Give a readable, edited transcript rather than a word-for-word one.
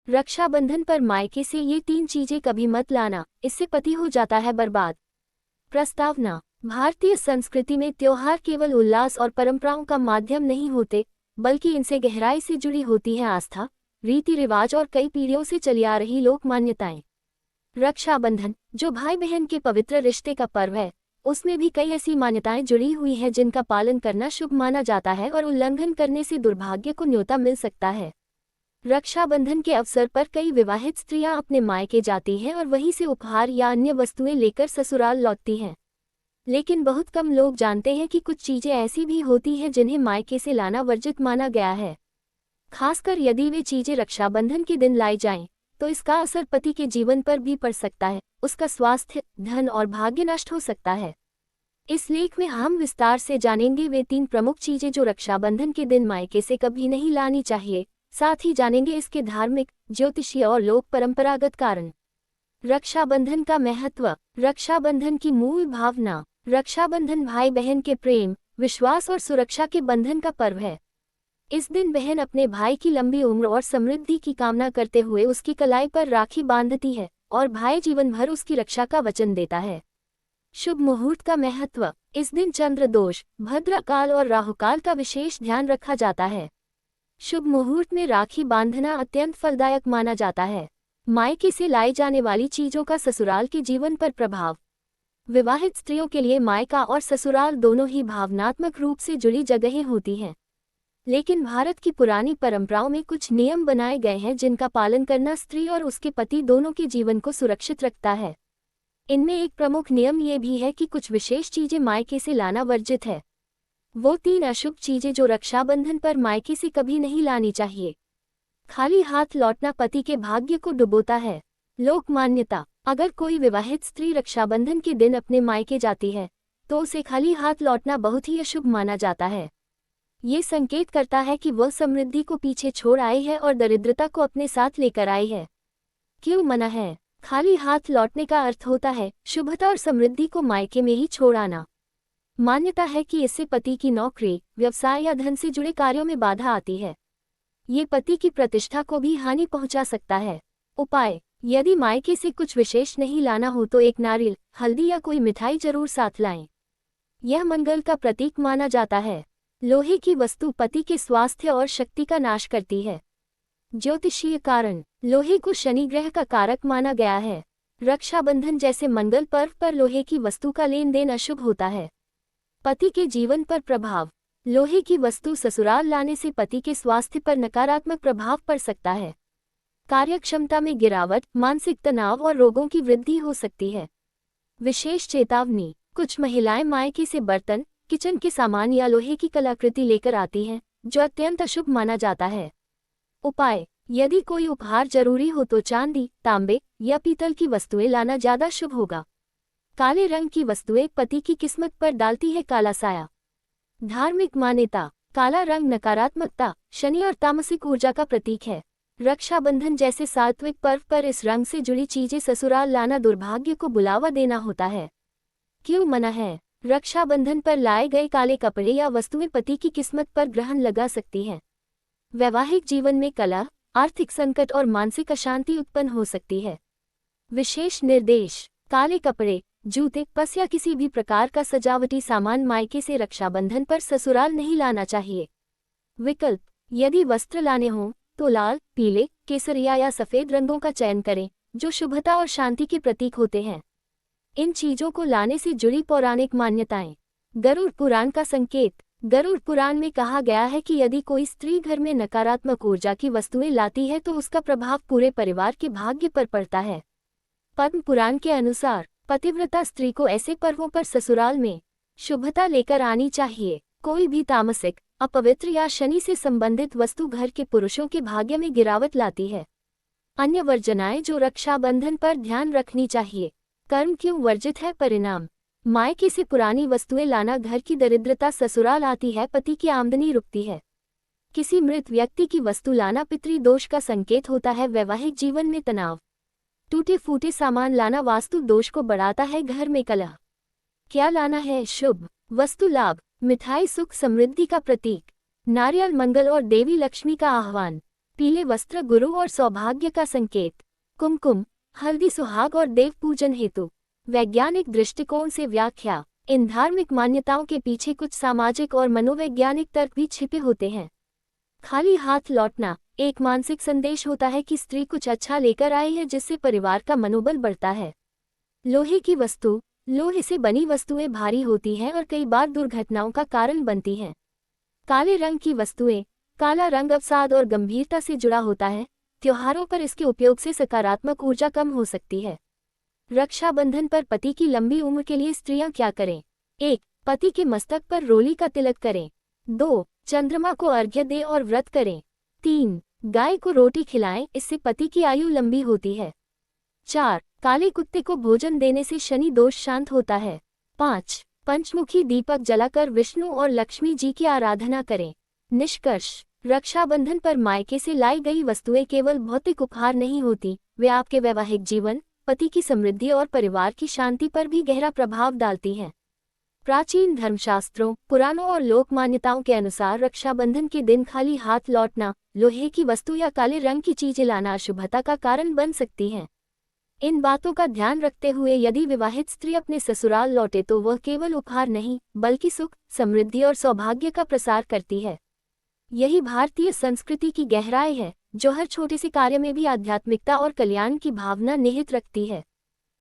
रक्षाबंधन पर मायके से ये 3 चीजें कभी मत लाना, इससे पति हो जाता है बर्बाद। प्रस्तावना। भारतीय संस्कृति में त्योहार केवल उल्लास और परंपराओं का माध्यम नहीं होते, बल्कि इनसे गहराई से जुड़ी होती है आस्था, रीति रिवाज और कई पीढ़ियों से चली आ रही लोक मान्यताएं। रक्षाबंधन, जो भाई बहन के पवित्र रिश्ते का पर्व है, उसमें भी कई ऐसी मान्यताएं जुड़ी हुई हैं जिनका पालन करना शुभ माना जाता है और उल्लंघन करने से दुर्भाग्य को न्योता मिल सकता है। रक्षाबंधन के अवसर पर कई विवाहित स्त्रियां अपने मायके जाती हैं और वहीं से उपहार या अन्य वस्तुएं लेकर ससुराल लौटती हैं। लेकिन बहुत कम लोग जानते हैं कि कुछ चीजें ऐसी भी होती हैं जिन्हें मायके से लाना वर्जित माना गया है। खासकर यदि वे चीजें रक्षाबंधन के दिन लाई जाएं, तो इसका असर पति के जीवन पर भी पड़ सकता है, उसका स्वास्थ्य, धन और भाग्य नष्ट हो सकता है। इस लेख में हम विस्तार से जानेंगे वे 3 प्रमुख चीजें जो रक्षाबंधन के दिन मायके से कभी नहीं लानी चाहिए। साथ ही जानेंगे इसके धार्मिक, ज्योतिषीय और लोक परंपरागत कारण। रक्षाबंधन का महत्व। रक्षाबंधन की मूल भावना। रक्षाबंधन भाई बहन के प्रेम, विश्वास और सुरक्षा के बंधन का पर्व है। इस दिन बहन अपने भाई की लंबी उम्र और समृद्धि की कामना करते हुए उसकी कलाई पर राखी बांधती है और भाई जीवन भर उसकी रक्षा का वचन देता है। शुभ मुहूर्त का महत्व। इस दिन चंद्र दोष, भद्रकाल और राहुकाल का विशेष ध्यान रखा जाता है। शुभ मुहूर्त में राखी बांधना अत्यंत फलदायक माना जाता है। मायके से लाई जाने वाली चीजों का ससुराल के जीवन पर प्रभाव। विवाहित स्त्रियों के लिए मायका और ससुराल दोनों ही भावनात्मक रूप से जुड़ी जगहें होती हैं। लेकिन भारत की पुरानी परंपराओं में कुछ नियम बनाए गए हैं जिनका पालन करना स्त्री और उसके पति दोनों के जीवन को सुरक्षित रखता है। इनमें एक प्रमुख नियम ये भी है कि कुछ विशेष चीजें मायके से लाना वर्जित है। वो 3 अशुभ चीजें जो रक्षाबंधन पर मायके से कभी नहीं लानी चाहिए। खाली हाथ लौटना पति के भाग्य को डुबोता है। लोक मान्यता। अगर कोई विवाहित स्त्री रक्षाबंधन के दिन अपने मायके जाती है, तो उसे खाली हाथ लौटना बहुत ही अशुभ माना जाता है। ये संकेत करता है कि वह समृद्धि को पीछे छोड़ आई है और दरिद्रता को अपने साथ लेकर आई है। क्यों मना है? खाली हाथ लौटने का अर्थ होता है शुभता और समृद्धि को मायके में ही छोड़ आना। मान्यता है कि इससे पति की नौकरी, व्यवसाय या धन से जुड़े कार्यों में बाधा आती है। ये पति की प्रतिष्ठा को भी हानि पहुंचा सकता है। उपाय। यदि मायके से कुछ विशेष नहीं लाना हो तो एक नारियल, हल्दी या कोई मिठाई जरूर साथ लाएं। यह मंगल का प्रतीक माना जाता है। लोहे की वस्तु पति के स्वास्थ्य और शक्ति का नाश करती है। ज्योतिषीय कारण। लोहे को शनि ग्रह का कारक माना गया है। रक्षाबंधन जैसे मंगल पर्व पर लोहे की वस्तु का लेन देन अशुभ होता है। पति के जीवन पर प्रभाव। लोहे की वस्तु ससुराल लाने से पति के स्वास्थ्य पर नकारात्मक प्रभाव पड़ सकता है। कार्यक्षमता में गिरावट, मानसिक तनाव और रोगों की वृद्धि हो सकती है। विशेष चेतावनी। कुछ महिलाएं मायके से बर्तन, किचन के सामान या लोहे की कलाकृति लेकर आती हैं, जो अत्यंत अशुभ माना जाता है। उपाय। यदि कोई उपहार जरूरी हो तो चांदी, तांबे या पीतल की वस्तुएं लाना ज्यादा शुभ होगा। काले रंग की वस्तुएं पति की किस्मत पर डालती है काला साया। धार्मिक मान्यता। काला रंग नकारात्मकता, शनि और तामसिक ऊर्जा का प्रतीक है। रक्षाबंधन जैसे सात्विक पर्व पर इस रंग से जुड़ी चीजें ससुराल लाना दुर्भाग्य को बुलावा देना होता है। क्यों मना है? रक्षाबंधन पर लाए गए काले कपड़े या वस्तुएं पति की किस्मत पर ग्रहण लगा सकती हैं। वैवाहिक जीवन में कलह, आर्थिक संकट और मानसिक अशांति उत्पन्न हो सकती है। विशेष निर्देश। काले कपड़े, जूते, पर्स या किसी भी प्रकार का सजावटी सामान मायके से रक्षाबंधन पर ससुराल नहीं लाना चाहिए। विकल्प। यदि वस्त्र लाने हों तो लाल, पीले, केसरिया या सफेद रंगों का चयन करें, जो शुभता और शांति के प्रतीक होते हैं। इन चीजों को लाने से जुड़ी पौराणिक मान्यताएं। गरुड़ पुराण का संकेत। गरुड़ पुराण में कहा गया है कि यदि कोई स्त्री घर में नकारात्मक ऊर्जा की वस्तुएं लाती है तो उसका प्रभाव पूरे परिवार के भाग्य पर पड़ता है। पद्म पुराण के अनुसार पतिव्रता स्त्री को ऐसे पर्वों पर ससुराल में शुभता लेकर आनी चाहिए। कोई भी तामसिक, अपवित्र या शनि से संबंधित वस्तु घर के पुरुषों के भाग्य में गिरावट लाती है। अन्य वर्जनाएं जो रक्षाबंधन पर ध्यान रखनी चाहिए। कर्म क्यों वर्जित है? परिणाम। मायके से पुरानी वस्तुएं लाना घर की दरिद्रता, ससुराल आती है पति की आमदनी रुकती है। किसी मृत व्यक्ति की वस्तु लाना पितृ दोष का संकेत होता है। वैवाहिक जीवन में तनाव। टूटे फूटे सामान लाना वास्तु दोष को बढ़ाता है। घर में कलह। क्या लाना है? शुभ वस्तु लाभ। मिठाई सुख समृद्धि का प्रतीक। नारियल मंगल और देवी लक्ष्मी का आह्वान। पीले वस्त्र गुरु और सौभाग्य का संकेत। कुमकुम, हल्दी सुहाग और देव पूजन हेतु। वैज्ञानिक दृष्टिकोण से व्याख्या। इन धार्मिक मान्यताओं के पीछे कुछ सामाजिक और मनोवैज्ञानिक तर्क भी छिपे होते हैं। खाली हाथ लौटना एक मानसिक संदेश होता है कि स्त्री कुछ अच्छा लेकर आई है, जिससे परिवार का मनोबल बढ़ता है। लोहे की वस्तु। लोहे से बनी वस्तुएं भारी होती हैं और कई बार दुर्घटनाओं का कारण बनती हैं। काले रंग की वस्तुएं। काला रंग अवसाद और गंभीरता से जुड़ा होता है। त्योहारों पर इसके उपयोग से सकारात्मक ऊर्जा कम हो सकती है। रक्षाबंधन पर पति की लंबी उम्र के लिए स्त्रियां क्या करें? 1. पति के मस्तक पर रोली का तिलक करें। 2. चंद्रमा को अर्घ्य दें और व्रत करें। 3. गाय को रोटी खिलाएं, इससे पति की आयु लंबी होती है। 4. काले कुत्ते को भोजन देने से शनि दोष शांत होता है। 5. पंचमुखी दीपक जलाकर विष्णु और लक्ष्मी जी की आराधना करें। निष्कर्ष। रक्षाबंधन पर मायके से लाई गई वस्तुएं केवल भौतिक उपहार नहीं होती, वे आपके वैवाहिक जीवन, पति की समृद्धि और परिवार की शांति पर भी गहरा प्रभाव डालती हैं। प्राचीन धर्मशास्त्रों, पुराणों और लोक मान्यताओं के अनुसार रक्षाबंधन के दिन खाली हाथ लौटना, लोहे की वस्तु या काले रंग की चीजें लाना अशुभता का कारण बन सकती हैं। इन बातों का ध्यान रखते हुए यदि विवाहित स्त्री अपने ससुराल लौटे तो वह केवल उपहार नहीं, बल्कि सुख, समृद्धि और सौभाग्य का प्रसार करती है। यही भारतीय संस्कृति की गहराई है, जो हर छोटे से कार्य में भी आध्यात्मिकता और कल्याण की भावना निहित रखती है।